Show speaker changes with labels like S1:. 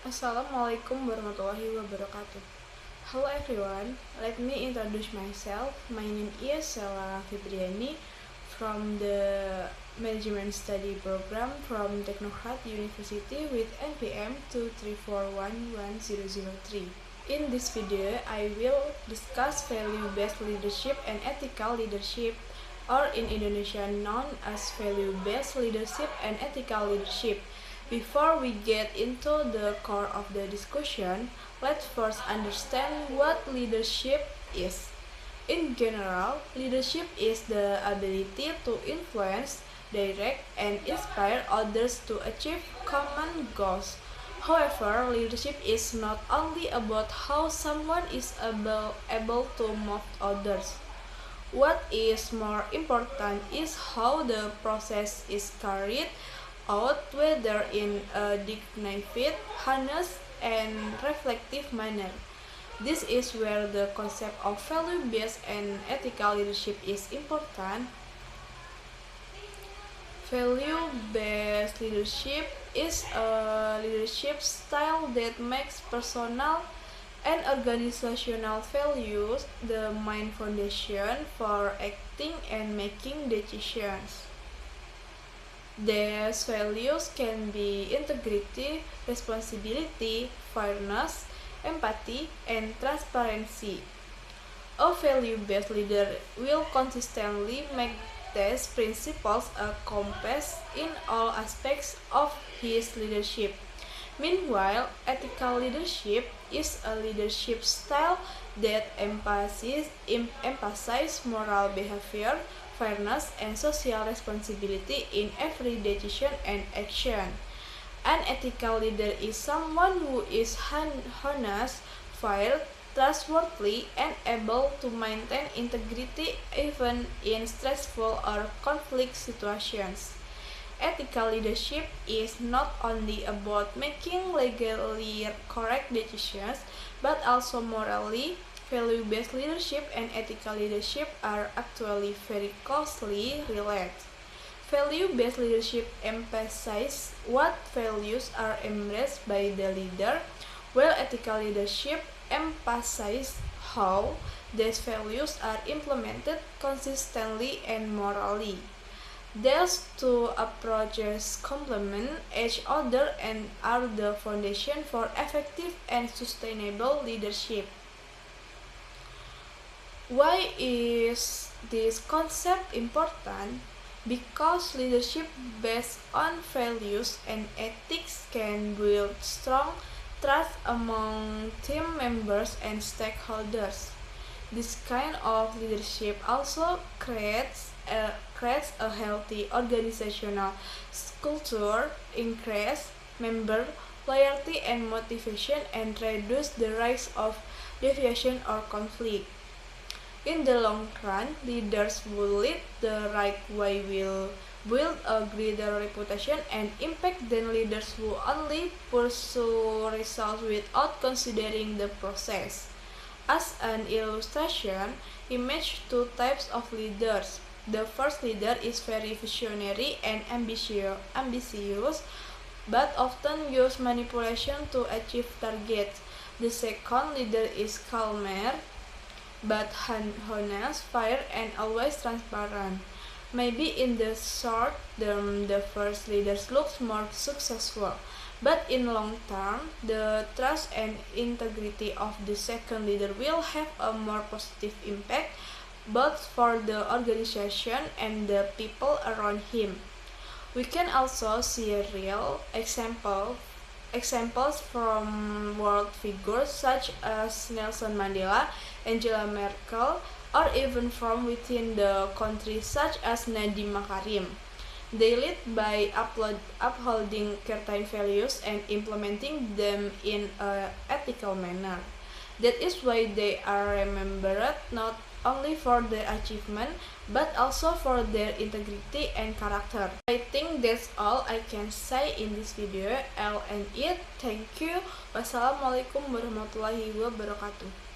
S1: Assalamualaikum warahmatullahi wabarakatuh. Hello everyone, let me introduce myself. My name is Sela Fibriani from the Management Study Program from Teknokrat University with NPM 234110003. In this video, I will discuss value-based leadership and ethical leadership, or in Indonesia known as value-based leadership and ethical leadership. Before we get into the core of the discussion, let's first understand what leadership is. In general, leadership is the ability to influence, direct, and inspire others to achieve common goals. However, leadership is not only about how someone is able to motivate others. What is more important is how the process is carried out, whether in a dignified, honest, and reflective manner. This is where the concept of value-based and ethical leadership is important. Value-based leadership is a leadership style that makes personal and organizational values the main foundation for acting and making decisions. These values can be integrity, responsibility, fairness, empathy, and transparency. A value-based leader will consistently make these principles a compass in all aspects of his leadership. Meanwhile, ethical leadership is a leadership style that emphasizes moral behavior, fairness, and social responsibility in every decision and action. An ethical leader is someone who is honest, fair, trustworthy, and able to maintain integrity even in stressful or conflict situations. Ethical leadership is not only about making legally correct decisions, but also morally. Value-based leadership and ethical leadership are actually very closely related. Value-based leadership emphasizes what values are embraced by the leader, while ethical leadership emphasizes how these values are implemented consistently and morally. These two approaches complement each other and are the foundation for effective and sustainable leadership. Why is this concept important? Because leadership based on values and ethics can build strong trust among team members and stakeholders. This kind of leadership also creates a healthy organizational culture, increase member loyalty and motivation, and reduce the risk of deviation or conflict. In the long run, leaders who lead the right way will build a greater reputation and impact than leaders who only pursue results without considering the process. As an illustration, imagine two types of leaders. The first leader is very visionary and ambitious, but often use manipulation to achieve targets. The second leader is calmer, but honest, fair, and always transparent. Maybe in the short term, the first leader looks more successful, but in long term, the trust and integrity of the second leader will have a more positive impact both for the organization and the people around him. We can also see real examples from world figures such as Nelson Mandela, Angela Merkel, or even from within the country such as Nadiem Makarim. They lead by upholding certain values and implementing them in an ethical manner. That is why they are remembered not only for their achievement but also for their integrity and character. I think that's all I can say in this video. I'll end it. Thank you. Wassalamualaikum warahmatullahi wabarakatuh.